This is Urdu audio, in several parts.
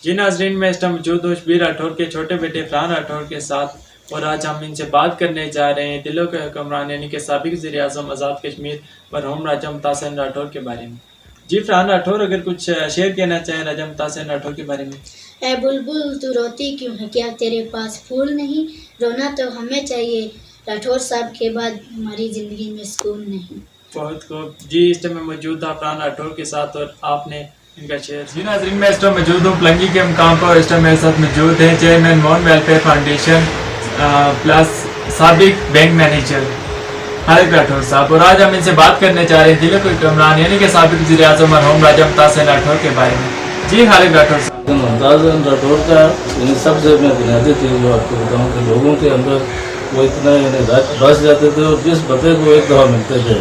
جی ناظرین، میں اس ٹائم موجود ہوں شبیر راٹھور کے چھوٹے بیٹے فرحان راٹھور کے ساتھ، اور آج ہم ان سے بات کرنے جا رہے ہیں دلوں کے حکمران یعنی کہ سابق وزیر اعظم آزاد کشمیر مرحوم راجہ ممتاز حسین راٹھور کے بارے میں۔ جی فرحان راٹھور، اگر کچھ شیئر کہنا چاہیں راجہ ممتاز حسین راٹھور کے بارے میں۔ اے بلبل تو روتی کیوں ہے، کیا تیرے پاس پھول نہیں؟ رونا تو ہمیں چاہیے، راٹھور صاحب کے بعد ہماری زندگی میں سکون نہیں۔ بہت خوب جی، اس ٹائم میں موجود تھا فرحان راٹھور کے ساتھ اور آپ نے ان کا شیئر۔ جی ناظرین، میں اس ٹائم موجود ہوں پلنگی کے مقام پر، اور اس ٹائم میرے ساتھ موجود ہیں چیئرمین مون ویلفیئر فاؤنڈیشن پلس سابق بینک مینیجر خالد راٹھور صاحب، اور آج ہم ان سے بات کرنے چاہ رہے ہیں دلوں کے حکمران یعنی کہ سابق وزیر اعظم مرحوم راجہ ممتاز حسین راٹھور کے بارے میں۔ جی خالد راٹھور صاحب۔ ممتاز حسین راٹھور کا سب سے میں بنیادی چیز جو آپ کو بتاؤں کہ لوگوں کے اندر وہ اتنا بس جاتے تھے، اور جس بتے کو ایک دفعہ ملتے تھے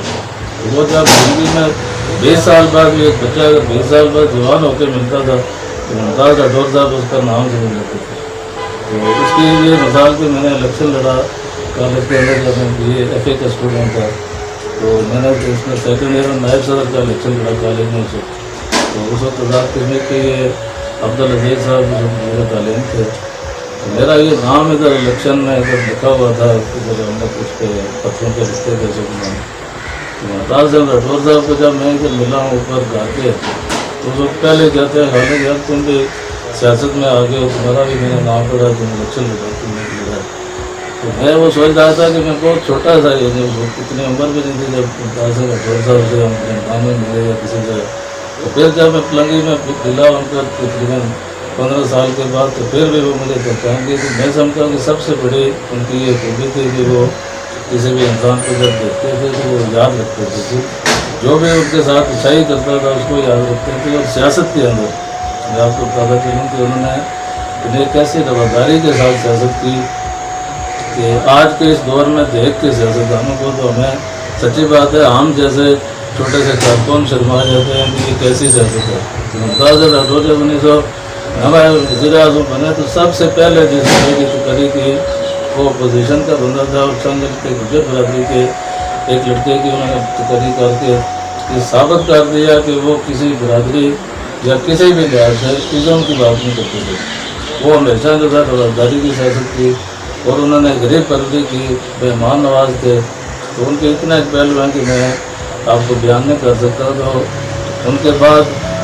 وہ جب زندگی میں 20 سال بعد بھی ایک بچہ اگر 20 سال بعد جوان ہو کے ملتا تھا تو ممتاز راٹھور صاحب اس کا نام سمجھ لیتے تھے۔ تو اس کی یہ مثال کہ میں نے الیکشن لڑا کالج کے اندر، جب میں بی اے ایف اے کا اسٹوڈنٹ تھا، تو میں نے اس میں سیکنڈ ایئر میں نائب صدر کا الیکشن لڑا کالج میں سے، تو اس وقت آزاد کشمیر کے یہ عبدالعزیز صاحب جو میرے تعلیم تھے، تو میرا یہ نام ادھر الیکشن میں ادھر لکھا ہوا تھا، ادھر ہم نے کچھ پہ پتھروں پہ لکھتے تھے سب نام۔ تو ممتاز حسین راٹھور صاحب کو جب میں ادھر ملا ہوں اوپر گا کے، تو وہ پہلے کہتے ہیں خالد یار تم بھی سیاست میں آگے ہو، تمہارا بھی میں نے نام پڑھا، تم الیکشن لڑا تم نے لڑا۔ تو میں وہ سوچ رہا تھا کہ میں بہت چھوٹا تھا، یہ اتنی عمر بھی نہیں تھی جب ممتاز حسین راٹھور صاحب سے ہم نام ملے یا کسی سے۔ تو پھر جب میں پلنگی میں دلا ان کا تقریباً 15 سال کے بعد، تو پھر بھی وہ مجھے پہچان گئی۔ تو میں سمجھتا ہوں کہ سب سے بڑی ان کی یہ خوبی تھی کہ وہ کسی بھی انسان کو جب دیکھتے تھے تو وہ یاد رکھتے تھے، جو بھی ان کے ساتھ اچھائی کرتا تھا اس کو یاد رکھتے تھے۔ اور سیاست کے اندر میں آپ کو بتاتا چلوں کہ انہوں نے انہیں کیسی رواداری کے ساتھ سیاست کی کہ آج کے اس دور میں دیکھ کے سیاستدانوں کو تو ہمیں سچی بات ہے ہم جیسے چھوٹے سے کارکن شرما جاتے ہیں کہ یہ کیسی سیاست ہے۔ ممتاز راٹھور جب 1990 وزیر اعظم بنے تو سب سے پہلے جس نے کی تقرری کی وہ اپوزیشن کا بندہ تھا، اور چند کے گجر برادری کے ایک لڑکے کی انہوں نے تقرری کر کے یہ ثابت کر دیا کہ وہ کسی برادری یا کسی بھی لحاظ سے چیزوں کی بات نہیں کرتے تھے۔ وہ ہمیشہ جو تھا رواداری کی سیاست کی، اور انہوں نے غریب پروری کی، مہمان نواز تھے۔ تو ان کے اتنا ایک پہلو ہے کہ میں آپ کو بیان نہیں کر سکتا۔ تو ان کے بعد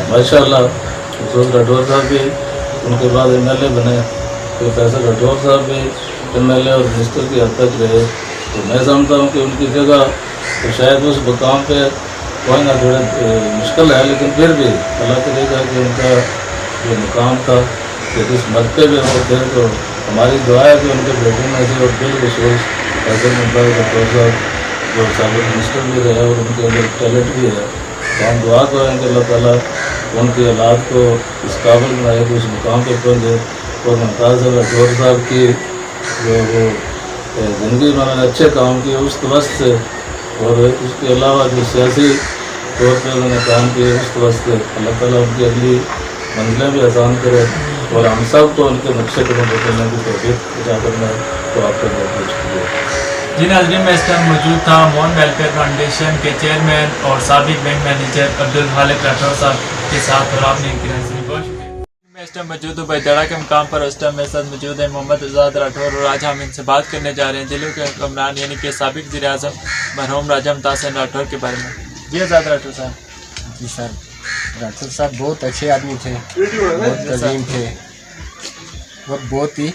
ماشاءاللہ مسعود راٹھور صاحب بھی، ان کے بعد ایم ایل اے بنے، پھر فیصل راٹھور صاحب بھی ایم ایل اے اور منسٹر کی حد تک رہے۔ تو میں سمجھتا ہوں کہ ان کی جگہ تو شاید اس مقام پہ کوئی نہ تھوڑا مشکل ہے، لیکن پھر بھی اللہ کرے گا کہ ان کا جو مقام تھا کہ اس مرتبے میں وہ تھے، تو ہماری دعا ہے کہ ان کے بیٹے میں سے اور بالخصوص فیصل ممتاز راٹھور صاحب جو سابق منسٹر بھی رہے اور ان کے اندر ٹیلنٹ بھی ہے، تو ہم دعا کریں کہ اللہ تعالیٰ ان کی اولاد کو اس قابل بنائے کہ اس مقام پہ پہنچے۔ اور ممتاز راٹھور صاحب کی جو وہ زندگی میں انہوں نے اچھے کام کیے اس وقت سے، اور اس کے علاوہ جو سیاسی طور پہ انہوں نے کام کیے اس وقت سے، اللہ تعالیٰ ان کی اگلی منزلیں بھی آسان کرے، اور ہم سب کو ان کے نقشے قدم پہ چلنے کی توفیق عطا کرنا ہے۔ تو آپ کا بہت بہت شکریہ۔ جی ناظرین، میں اس ٹائم موجود تھا مون ویلفیئر فاؤنڈیشن کے چیئرمین اور سابق بینک مینیجر عبدالخالق راٹھور صاحب کے ساتھ، اور آپ نے ان کی نظری بہت شکریہ۔ میں اس ٹائم موجود ہوں بیدڑا کے مقام پر، اس ٹائم میرے ساتھ موجود ہے محمد آزاد راٹھور، اور آج ہم ان سے بات کرنے جا رہے ہیں دلوں کے حکمران یعنی کہ سابق وزیر اعظم مرحوم راجہ ممتاز حسین راٹھور کے بارے میں۔ جی آزاد راٹھور صاحب۔ جی سر، راٹھور صاحب بہت اچھے آدمی تھے، بہت عظیم تھے، اور بہت ہی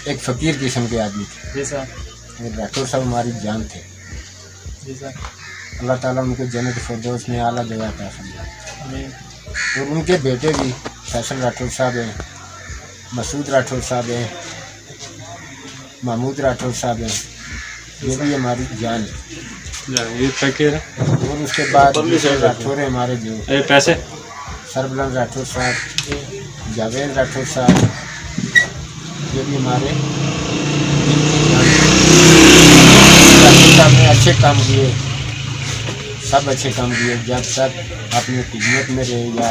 ایک فقیر قسم کے آدمی تھے۔ جی سر۔ اور راٹھور صاحب ہماری جان تھے۔ جی سر۔ اللہ تعالیٰ ان کو جنت فردوس میں اعلیٰ جگہ عطا فرمائے۔ آمین۔ اور ان کے بیٹے بھی فیصل راٹھور صاحب ہیں، مسعود راٹھور صاحب ہیں، محمود راٹھور صاحب ہیں، یہ بھی ہماری جان ہے۔ یہ فقیر ہے۔ اور اس کے بعد دوسرے راٹھور ہیں ہمارے جو پیسے سربلند راٹھور صاحب، جاوید راٹھور صاحب، یہ بھی ہمارے راٹھور صاحب نے اچھے کام کیے، سب اچھے کام کیے۔ جب تک اپنی خدمت میں رہے یا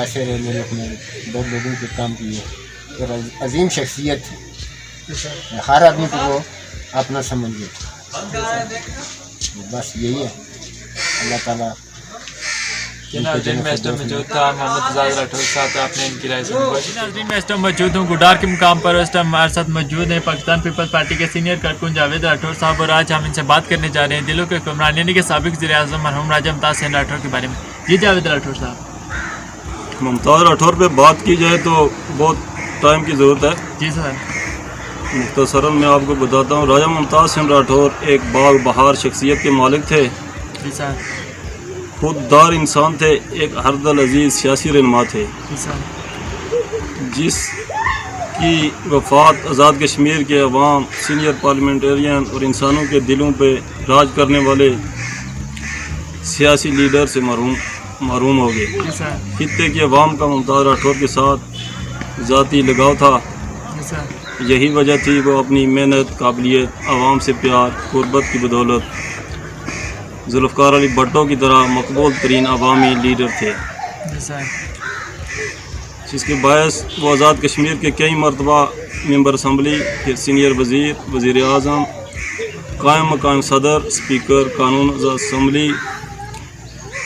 ایسے رہے ملک میں بہت لوگوں کے کام کیے، اور عظیم شخصیت تھی، ہر آدمی کو وہ اپنا سمجھ گئے۔ بس یہی ہے، اللہ تعالیٰ ناظرین میں اس ٹائم موجود تھا محمد اعزاز راٹھور صاحب، آپ نے ان کی رائے سنی۔ ناظرین میں اس ٹائم موجود ہوں گڈار کے مقام پر، اس ٹائم ہمارے ساتھ موجود ہیں پاکستان پیپلز پارٹی کے سینئر کارکن جاوید راٹھور صاحب، اور آج ہم ان سے بات کرنے جا رہے ہیں دلوں کے حکمران یعنی کہ سابق وزیر اعظم مرحوم راجہ ممتاز حسین راٹھور کے بارے میں۔ جی جاوید راٹھور صاحب، ممتاز راٹھور پہ بات کی جائے تو بہت ٹائم کی ضرورت ہے۔ جی سر، مختصراً میں آپ کو بتاتا ہوں، راجہ ممتاز حسین راٹھور ایک باغ بہار شخصیت کے مالک تھے، جی سر، خوددار انسان تھے، ایک ہر دل عزیز سیاسی رہنما تھے، جی سر، جس کی وفات آزاد کشمیر کے عوام، سینئر پارلیمنٹرین اور انسانوں کے دلوں پہ راج کرنے والے سیاسی لیڈر سے محروم ہو گئے۔ جی سر، خطے کے عوام کا ممتاز راٹھور کے ساتھ ذاتی لگاؤ تھا، جی سر، یہی وجہ تھی وہ اپنی محنت، قابلیت، عوام سے پیار، قربت کی بدولت ذوالفقار علی بھٹو کی طرح مقبول ترین عوامی لیڈر تھے، جی سر، جس کے باعث وہ آزاد کشمیر کے کئی مرتبہ ممبر اسمبلی کے سینئر وزیر، وزیر اعظم، قائم مقام صدر، اسپیکر قانون اسمبلی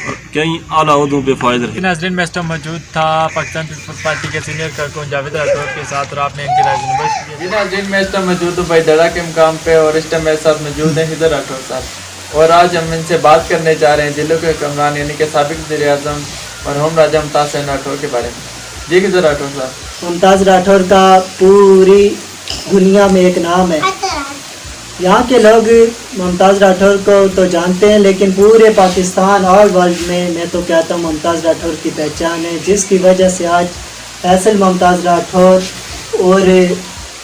اور کئی اعلیٰ عہدوں پہ فائز رہے۔ ناظرین میں اس ٹائم موجود تھا پاکستان پیپلز پارٹی کے سینئر کارکن جاوید راٹھور کے ساتھ، اور آپ نے ان کی رائے سنی۔ جی ناظرین میں اس ٹائم موجود ہوں بھائی دڑا کے مقام پہ، اور اس ٹائم میرے ساتھ موجود ہیں حضر راٹھور صاحب، اور آج ہم ان سے بات کرنے جا رہے ہیں دلوں کے حکمران یعنی کہ سابق وزیر اعظم مرحوم راجہ ممتاز حسین راٹھور کے بارے میں۔ جی حضر راٹھور صاحب، ممتاز راٹھور کا پوری دنیا میں ایک نام ہے، یہاں کے لوگ ممتاز راٹھور کو تو جانتے ہیں، لیکن پورے پاکستان اور ورلڈ میں تو کہتا ہوں ممتاز راٹھور کی پہچان ہے، جس کی وجہ سے آج فیصل ممتاز راٹھور اور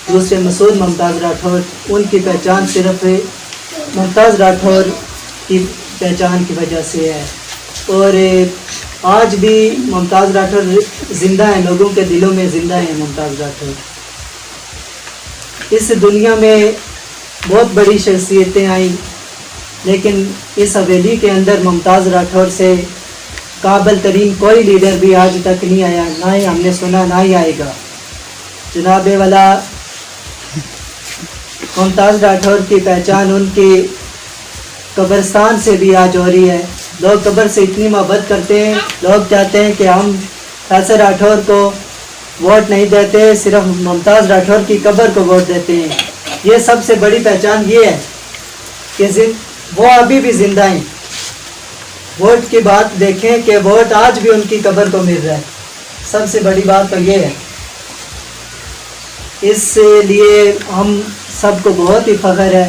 دوسرے مسعود ممتاز راٹھور، ان کی پہچان صرف ممتاز راٹھور کی پہچان کی وجہ سے ہے، اور آج بھی ممتاز راٹھور زندہ ہیں، لوگوں کے دلوں میں زندہ ہیں ممتاز راٹھور۔ اس دنیا میں بہت بڑی شخصیتیں آئیں، لیکن اس حویلی کے اندر ممتاز راٹھور سے قابل ترین کوئی لیڈر بھی آج تک نہیں آیا، نہ ہی ہم نے سنا، نہ ہی آئے گا۔ جناب والا ممتاز راٹھور کی پہچان ان کی قبرستان سے بھی آج ہو رہی ہے، لوگ قبر سے اتنی محبت کرتے ہیں، لوگ چاہتے ہیں کہ ہم فیصل راٹھور کو ووٹ نہیں دیتے، صرف ممتاز راٹھور کی قبر کو ووٹ دیتے ہیں۔ یہ سب سے بڑی پہچان یہ ہے کہ وہ ابھی بھی زندہ ہیں، ووٹ کی بات دیکھیں کہ ووٹ آج بھی ان کی قبر کو مل رہا ہے، سب سے بڑی بات تو یہ ہے۔ اس لیے ہم سب کو بہت ہی فخر ہے،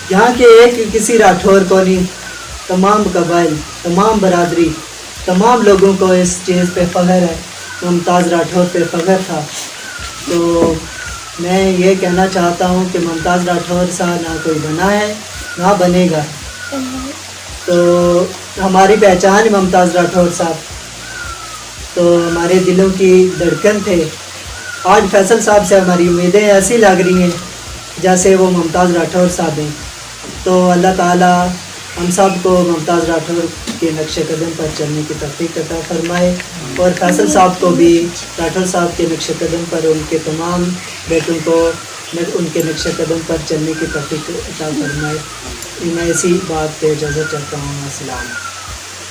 یہاں کے ایک کسی راٹھور کو نہیں، تمام قبائل، تمام برادری، تمام لوگوں کو اس چیز پہ فخر ہے، ممتاز راٹھور پہ فخر تھا۔ تو میں یہ کہنا چاہتا ہوں کہ ممتاز راٹھور سا نہ کوئی بنا ہے نہ بنے گا، تو ہماری پہچان ممتاز راٹھور صاحب تو ہمارے دلوں کی دھڑکن تھے۔ آج فیصل صاحب سے ہماری امیدیں ایسی لگ رہی ہیں جیسے وہ ممتاز راٹھور صاحب ہیں، تو اللہ تعالیٰ ہم سب کو ممتاز راٹھور کے نقش قدم پر چلنے کی توفیق عطا فرمائے، اور فیصل صاحب کو بھی راٹھور صاحب کے نقش قدم پر ان کے تمام بیٹوں کو ان کے نقش قدم پر چلنے کی توفیق عطا فرمائے۔ میں اسی بات پہ اجازت چاہتا ہوں۔ السلام۔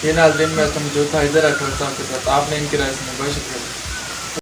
یہ ناظرین میں موجود تھا حضر راٹھور صاحب کے ساتھ، آپ نے ان کی رائے سنی، بہت شکریہ۔